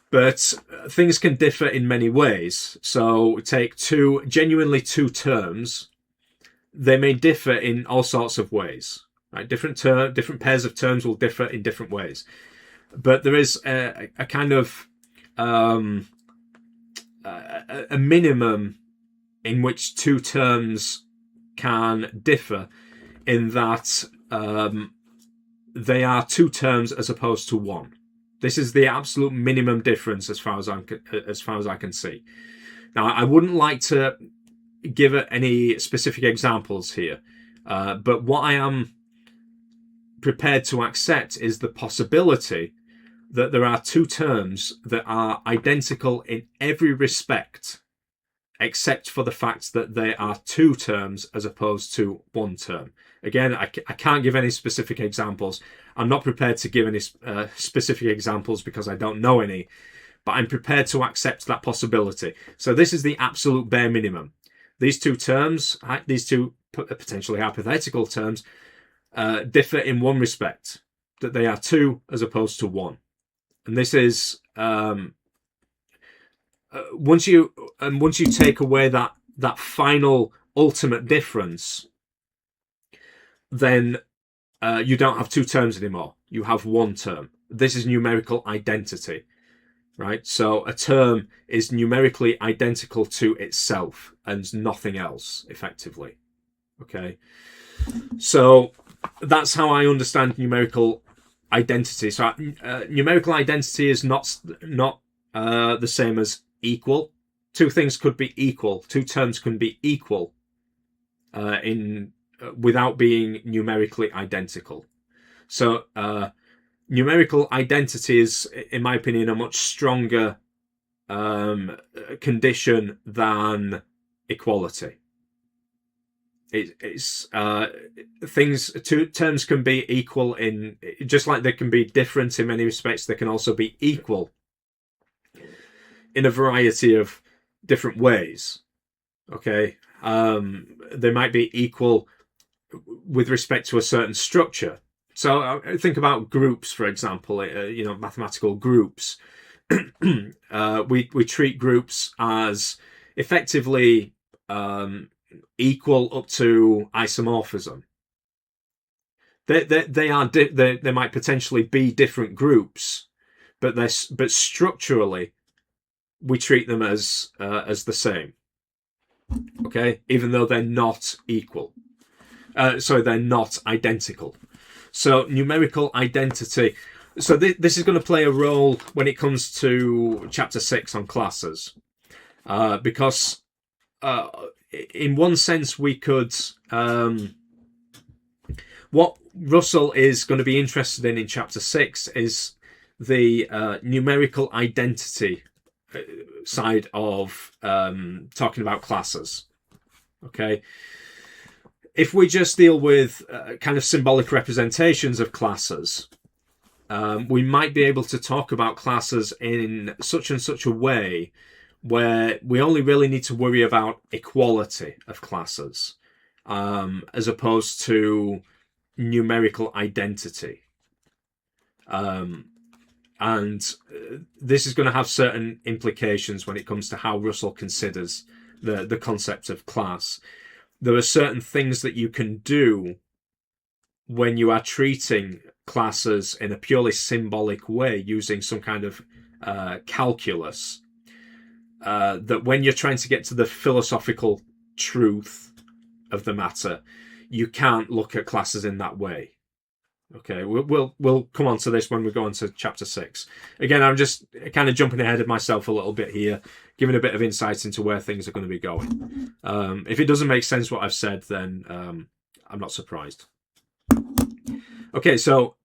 But things can differ in many ways. So take genuinely two terms. They may differ in all sorts of ways. Right? Different pairs of terms will differ in different ways. But there is a kind of a minimum in which two terms can differ, in that they are two terms as opposed to one. This is the absolute minimum difference as far as I can see. Now, I wouldn't like to give any specific examples here, but what I am prepared to accept is the possibility that there are two terms that are identical in every respect, except for the fact that they are two terms as opposed to one term. Again, I can't give any specific examples. I'm not prepared to give any specific examples because I don't know any, but I'm prepared to accept that possibility. So this is the absolute bare minimum. These two terms, these two potentially hypothetical terms, differ in one respect, that they are two as opposed to one. And this is once you take away that final ultimate difference, then you don't have two terms anymore. You have one term. This is numerical identity, right? So a term is numerically identical to itself and nothing else, effectively. Okay, so that's how I understand numerical identity. So numerical identity is not the same as equal. Two things could be equal. Two terms can be equal without being numerically identical. So numerical identity is, in my opinion, a much stronger condition than equality. It's two terms can be equal in, just like they can be different in many respects, they can also be equal in a variety of different ways. Okay, they might be equal with respect to a certain structure. So think about groups, for example. Mathematical groups. We treat groups as effectively equal up to isomorphism. They might potentially be different groups, but structurally we treat them as the same. Okay, even though they're not equal. They're not identical. So numerical identity. So this is going to play a role when it comes to chapter 6 on classes, because in one sense we could. What Russell is going to be interested in chapter 6 is the numerical identity side of talking about classes. Okay. If we just deal with kind of symbolic representations of classes, we might be able to talk about classes in such and such a way where we only really need to worry about equality of classes, as opposed to numerical identity. And this is going to have certain implications when it comes to how Russell considers the concept of class. There are certain things that you can do when you are treating classes in a purely symbolic way using some kind of calculus, that when you're trying to get to the philosophical truth of the matter, you can't look at classes in that way. Okay, we'll come on to this when we go on to chapter 6. Again, I'm just kind of jumping ahead of myself a little bit here, giving a bit of insight into where things are going to be going. If it doesn't make sense what I've said, then I'm not surprised. Okay, so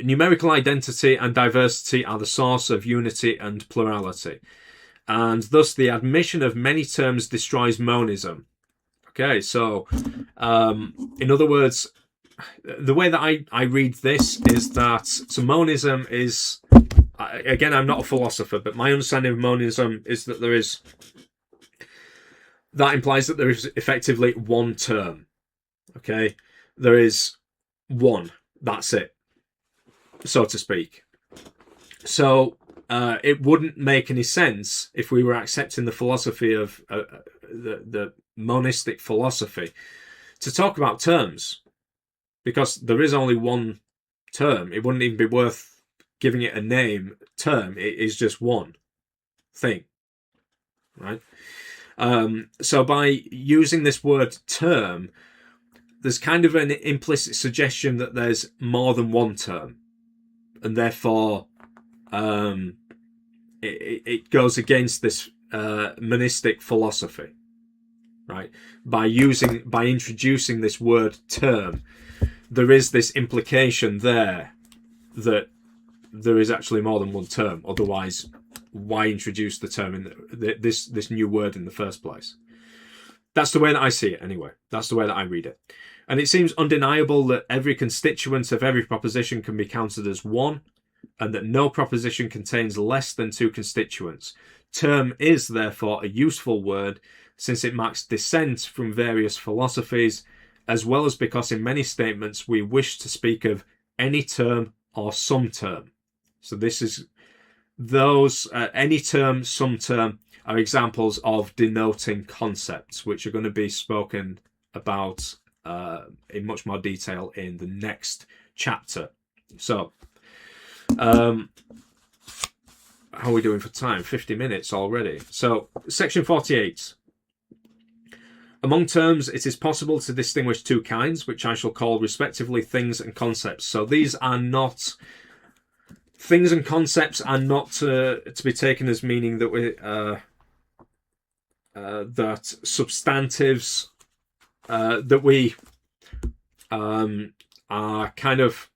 numerical identity and diversity are the source of unity and plurality, and thus the admission of many terms destroys monism. Okay, so in other words, the way that I read this is that so monism is, again, I'm not a philosopher, but my understanding of monism is that that implies that there is effectively one term. Okay, there is one, that's it, so to speak. So it wouldn't make any sense if we were accepting the philosophy of the monistic philosophy to talk about terms, because there is only one term. It wouldn't even be worth giving it a name. Term, it is just one thing, right? So by using this word term, there's kind of an implicit suggestion that there's more than one term, and therefore it goes against this monistic philosophy, right? By introducing this word term, there is this implication there that there is actually more than one term. Otherwise, why introduce the term in this new word in the first place? That's the way that I see it, anyway. That's the way that I read it. And it seems undeniable that every constituent of every proposition can be counted as one, and that no proposition contains less than two constituents. Term is, therefore, a useful word, since it marks dissent from various philosophies, as well as because in many statements we wish to speak of any term or some term. So this is those any term, some term, are examples of denoting concepts, which are going to be spoken about in much more detail in the next chapter. So, how are we doing for time? 50 minutes already. So, section 48. Among terms, it is possible to distinguish two kinds, which I shall call respectively things and concepts. So these are not... Things and concepts are not to be taken as meaning that we that substantives that we are kind of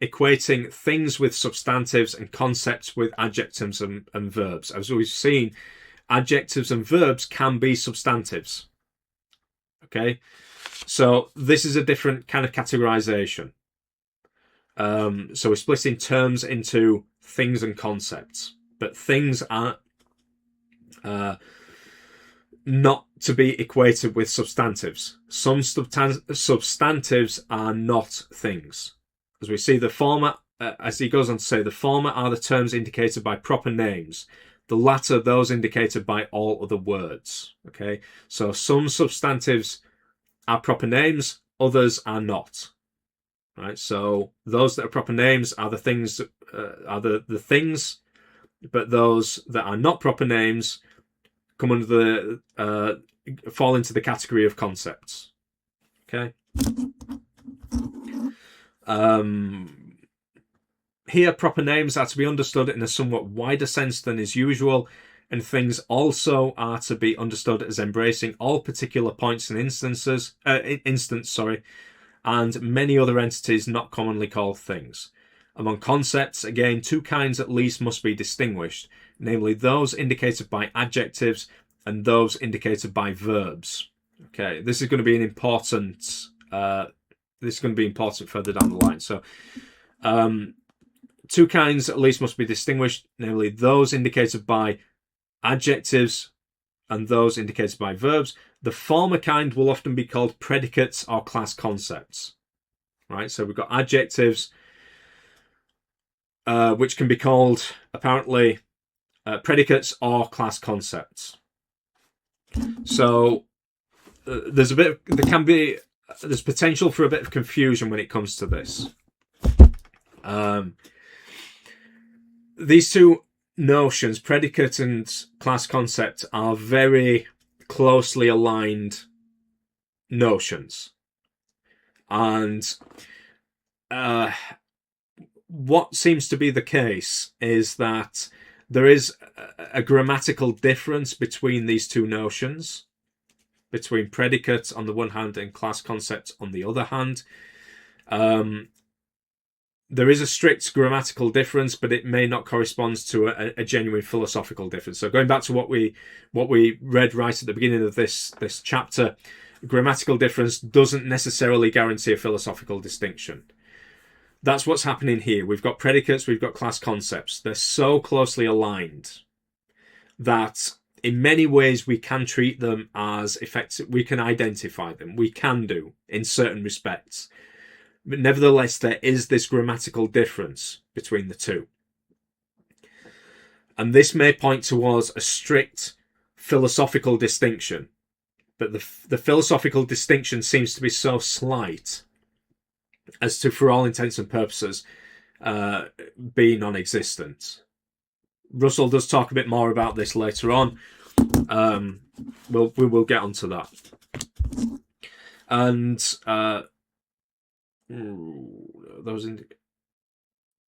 equating things with substantives and concepts with adjectives and verbs. As we've seen, adjectives and verbs can be substantives. Okay, so this is a different kind of categorization. So we're splitting terms into things and concepts, but things are not to be equated with substantives. Some substantives are not things. As we see, the former, as he goes on to say, the former are the terms indicated by proper names. The latter, those indicated by all other words. Okay, so some substantives are proper names, others are not. Right, so those that are proper names are the things, are the things, but those that are not proper names come under the fall into the category of concepts. Okay. Here, proper names are to be understood in a somewhat wider sense than is usual, and things also are to be understood as embracing all particular points and instance, and many other entities not commonly called things. Among concepts, again, two kinds at least must be distinguished, namely those indicated by adjectives and those indicated by verbs. Okay, this is going to be an important. This is going to be important further down the line. So, two kinds at least must be distinguished, namely those indicated by adjectives and those indicated by verbs. The former kind will often be called predicates or class concepts. Right, so we've got adjectives, which can be called apparently predicates or class concepts. So there's potential for a bit of confusion when it comes to this. These two notions, predicate and class concept, are very closely aligned notions, and what seems to be the case is that there is a grammatical difference between these two notions, between predicate on the one hand and class concept on the other hand. There is a strict grammatical difference, but it may not correspond to a genuine philosophical difference. So going back to what we read right at the beginning of this chapter, grammatical difference doesn't necessarily guarantee a philosophical distinction. That's what's happening here. We've got predicates, we've got class concepts. They're so closely aligned that in many ways we can treat them as effective. We can identify them. We can do in certain respects. But nevertheless, there is this grammatical difference between the two. And this may point towards a strict philosophical distinction. But the philosophical distinction seems to be so slight as to, for all intents and purposes, be non-existent. Russell does talk a bit more about this later on. We will get onto that. And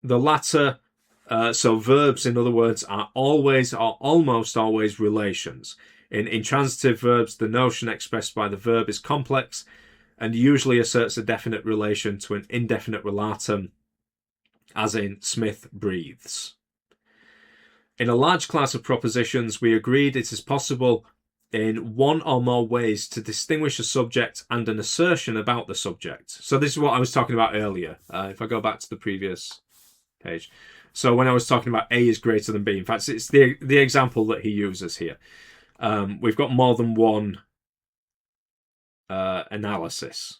the latter, so verbs, in other words, are always or almost always relations. In intransitive verbs, the notion expressed by the verb is complex and usually asserts a definite relation to an indefinite relatum, as in Smith breathes. In a large class of propositions, we agreed it is possible in one or more ways to distinguish a subject and an assertion about the subject. So this is what I was talking about earlier. If I go back to the previous page. So when I was talking about A is greater than B, in fact, it's the example that he uses here. We've got more than one analysis.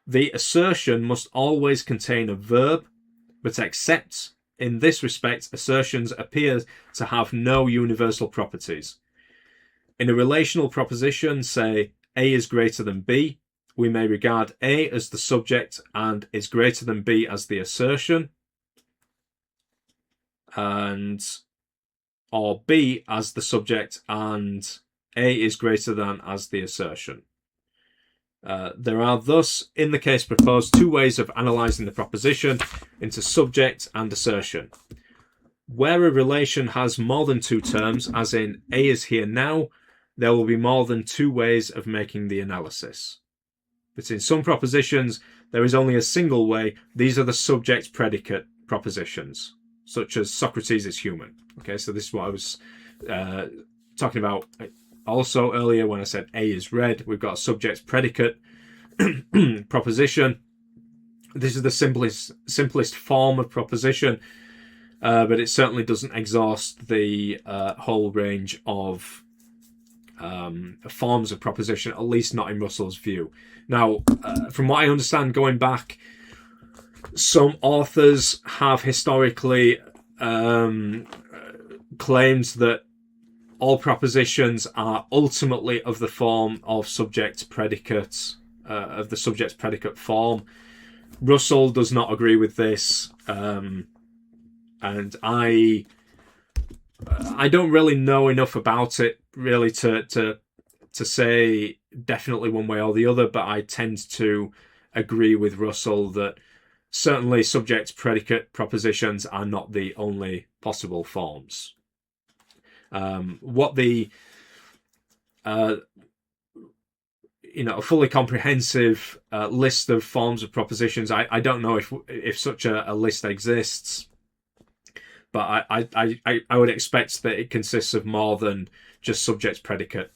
The assertion must always contain a verb, but except In this respect, assertions appear to have no universal properties. In a relational proposition, say A is greater than B, we may regard A as the subject and is greater than B as the assertion, or B as the subject and A is greater than as the assertion. There are thus, in the case proposed, two ways of analysing the proposition into subject and assertion. Where a relation has more than two terms, as in A is here now, there will be more than two ways of making the analysis. But in some propositions, there is only a single way. These are the subject-predicate propositions, such as Socrates is human. Okay, so this is what I was talking about also earlier when I said A is red. We've got a subject-predicate proposition. This is the simplest form of proposition, but it certainly doesn't exhaust the whole range of forms of proposition, at least not in Russell's view. Now, from what I understand, going back, some authors have historically claimed that all propositions are ultimately of the form of subject-predicate, of the subject-predicate form. Russell does not agree with this, and I don't really know enough about it really to say definitely one way or the other, but I tend to agree with Russell that certainly subject-predicate propositions are not the only possible forms. What the a fully comprehensive list of forms of propositions, I don't know if such a list exists, but I would expect that it consists of more than just subject-predicate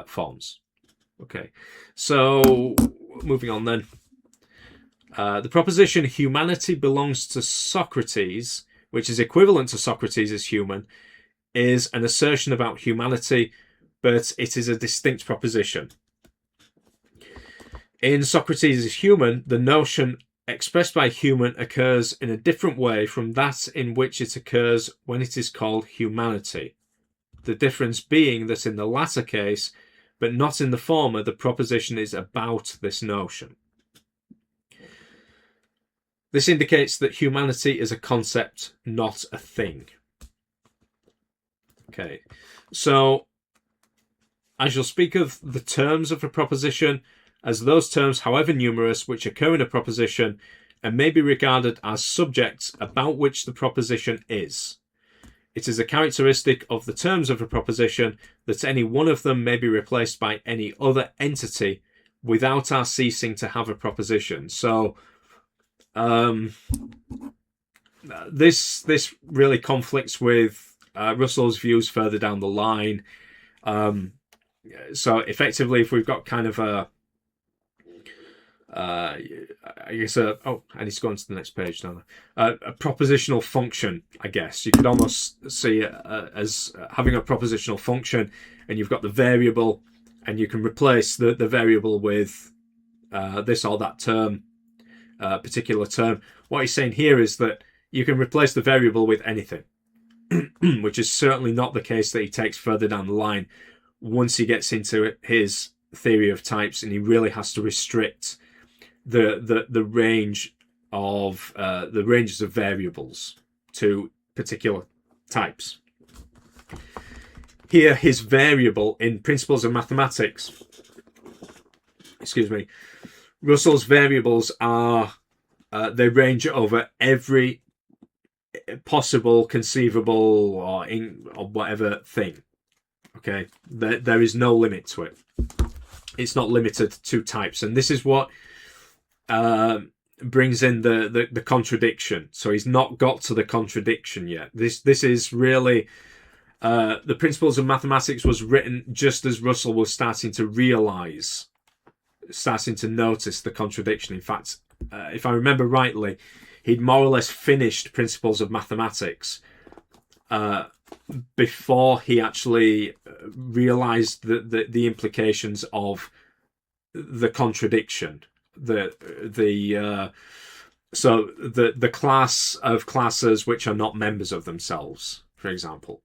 forms. Okay, so moving on then. The proposition humanity belongs to Socrates, which is equivalent to Socrates is human, is an assertion about humanity, but it is a distinct proposition. In Socrates is human, the notion expressed by human occurs in a different way from that in which it occurs when it is called humanity. The difference being that in the latter case, but not in the former, the proposition is about this notion. This indicates that humanity is a concept, not a thing. Okay, so I shall speak of the terms of a proposition as those terms, however numerous, which occur in a proposition and may be regarded as subjects about which the proposition is. It is a characteristic of the terms of a proposition that any one of them may be replaced by any other entity without our ceasing to have a proposition. So this really conflicts with Russell's views further down the line. So effectively, if we've got kind of I need to go on to the next page now. A propositional function, I guess. You could almost see it as having a propositional function, and you've got the variable, and you can replace the variable with this or that term, particular term. What he's saying here is that you can replace the variable with anything, which is certainly not the case that he takes further down the line once he gets into his theory of types, and he really has to restrict the range of the ranges of variables to particular types. Here, his variable in Principles of Mathematics, Russell's variables are they range over every possible, conceivable, or whatever thing. Okay, there is no limit to it. It's not limited to types, and this is what brings in the contradiction. So he's not got to the contradiction yet. This is really the Principles of Mathematics was written just as Russell was starting to notice the contradiction. In fact, if I remember rightly, he'd more or less finished Principles of Mathematics before he actually realized the implications of the contradiction, the So the class of classes which are not members of themselves, for example,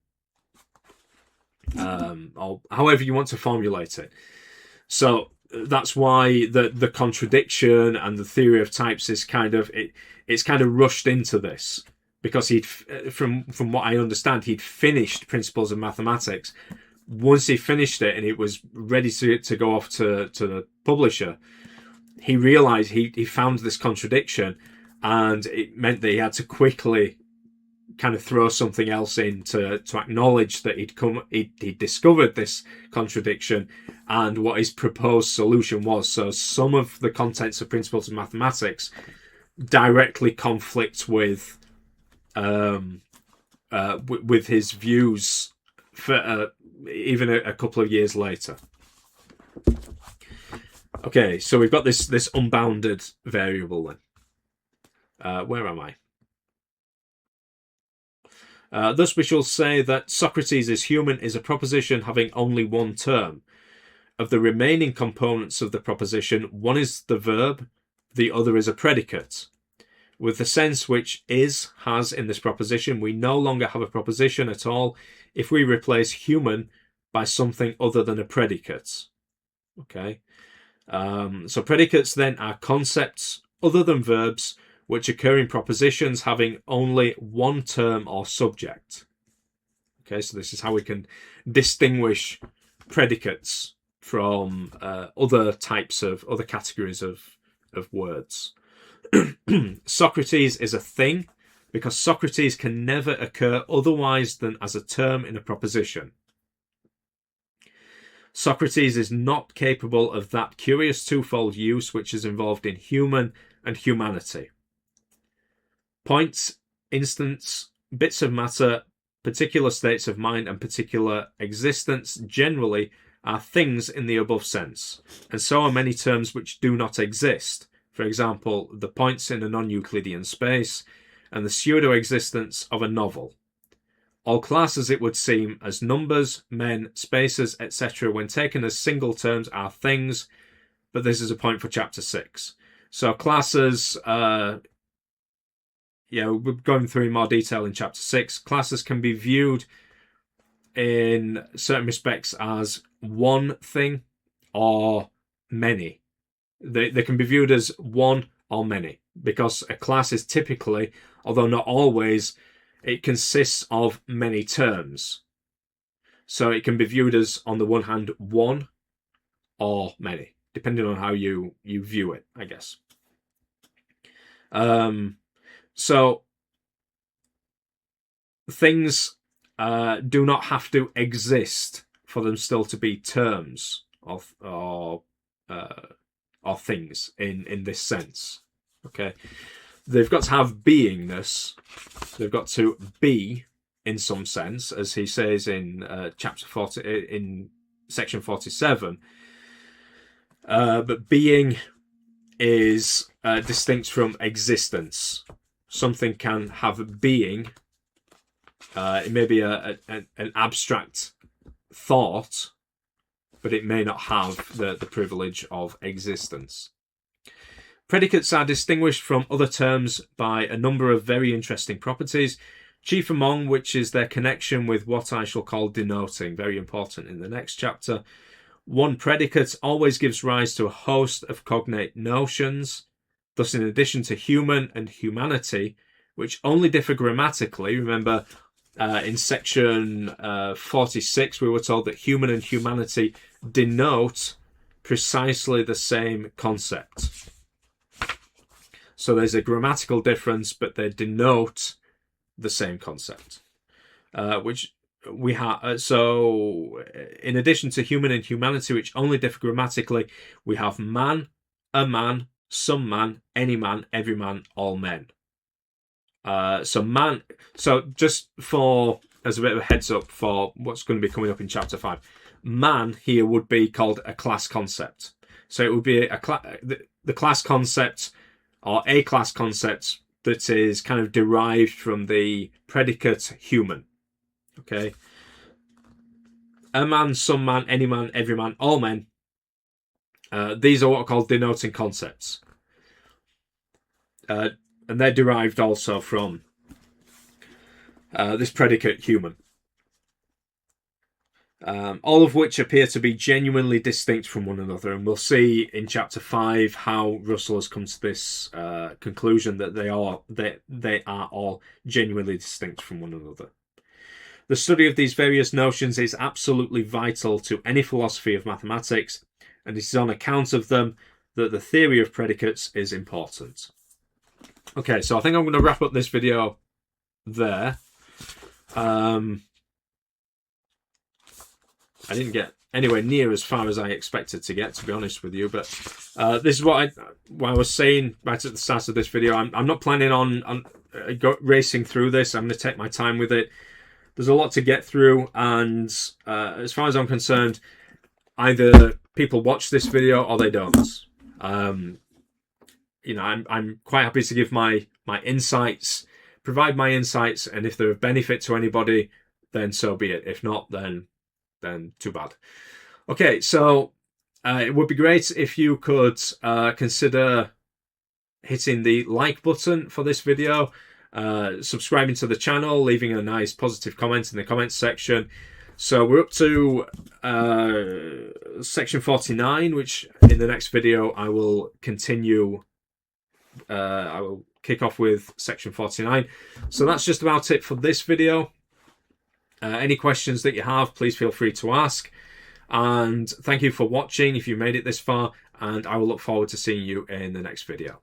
or however you want to formulate it. So that's why the contradiction and the theory of types is it's kind of rushed into this, because he'd from what I understand, he'd finished Principles of Mathematics. Once he finished it and it was ready to go off to the publisher, he realized he found this contradiction, and it meant that he had to quickly kind of throw something else in to acknowledge that he'd discovered this contradiction and what his proposed solution was. So some of the contents of Principles of Mathematics directly conflict with his views for even a couple of years later. Okay, so we've got this unbounded variable then. Where am I? Thus we shall say that Socrates is human is a proposition having only one term. Of the remaining components of the proposition, one is the verb, the other is a predicate. With the sense which is has in this proposition, we no longer have a proposition at all if we replace human by something other than a predicate. Okay. So predicates then are concepts other than verbs which occur in propositions having only one term or subject. Okay, so this is how we can distinguish predicates from other categories of words. Socrates is a thing because Socrates can never occur otherwise than as a term in a proposition. Socrates is not capable of that curious twofold use which is involved in human and humanity. Points, instants, bits of matter, particular states of mind, and particular existence generally are things in the above sense, and so are many terms which do not exist. For example, the points in a non-Euclidean space and the pseudo-existence of a novel. All classes, it would seem, as numbers, men, spaces, etc., when taken as single terms, are things, but this is a point for chapter 6. So classes, we're going through in more detail in chapter 6. Classes can be viewed in certain respects as one thing or many. They can be viewed as one or many, because a class is typically, although not always, it consists of many terms. So it can be viewed as, on the one hand, one or many, depending on how you view it, I guess. So things do not have to exist for them still to be terms or things in this sense. Okay, they've got to have beingness. They've got to be in some sense, as he says in chapter 40, in section 47. But being is distinct from existence. Something can have being. It may be an abstract thought, but it may not have the privilege of existence. Predicates are distinguished from other terms by a number of very interesting properties, chief among which is their connection with what I shall call denoting, very important in the next chapter. One predicate always gives rise to a host of cognate notions. Thus, in addition to human and humanity, which only differ grammatically, remember in section 46 we were told that human and humanity denote precisely the same concept. So there's a grammatical difference, but they denote the same concept, which we have. So in addition to human and humanity, which only differ grammatically, we have man, a man, some man, any man, every man, all men. So just for as a bit of a heads up for what's going to be coming up in chapter 5, man here would be called a class concept. So it would be the class concept, or a class concept, that is kind of derived from the predicate human. Okay. A man, some man, any man, every man, all men. These are what are called denoting concepts. and they're derived also from this predicate human. All of which appear to be genuinely distinct from one another, and we'll see in chapter 5 how Russell has come to this conclusion that they are all genuinely distinct from one another. The study of these various notions is absolutely vital to any philosophy of mathematics, and it is on account of them that the theory of predicates is important. Okay, so I think I'm going to wrap up this video there. I didn't get anywhere near as far as I expected to get, to be honest with you. But this is what I was saying right at the start of this video. I'm not planning on racing through this. I'm going to take my time with it. There's a lot to get through, and as far as I'm concerned, either people watch this video or they don't. You know, I'm quite happy to give my insights, provide my insights, and if they're of benefit to anybody, then so be it. If not, then too bad. Okay, so it would be great if you could consider hitting the like button for this video, subscribing to the channel, leaving a nice positive comment in the comments section. So we're up to section 49, which in the next video I will continue. I will kick off with section 49. So that's just about it for this video. Any questions that you have, please feel free to ask. And thank you for watching if you made it this far, and I will look forward to seeing you in the next video.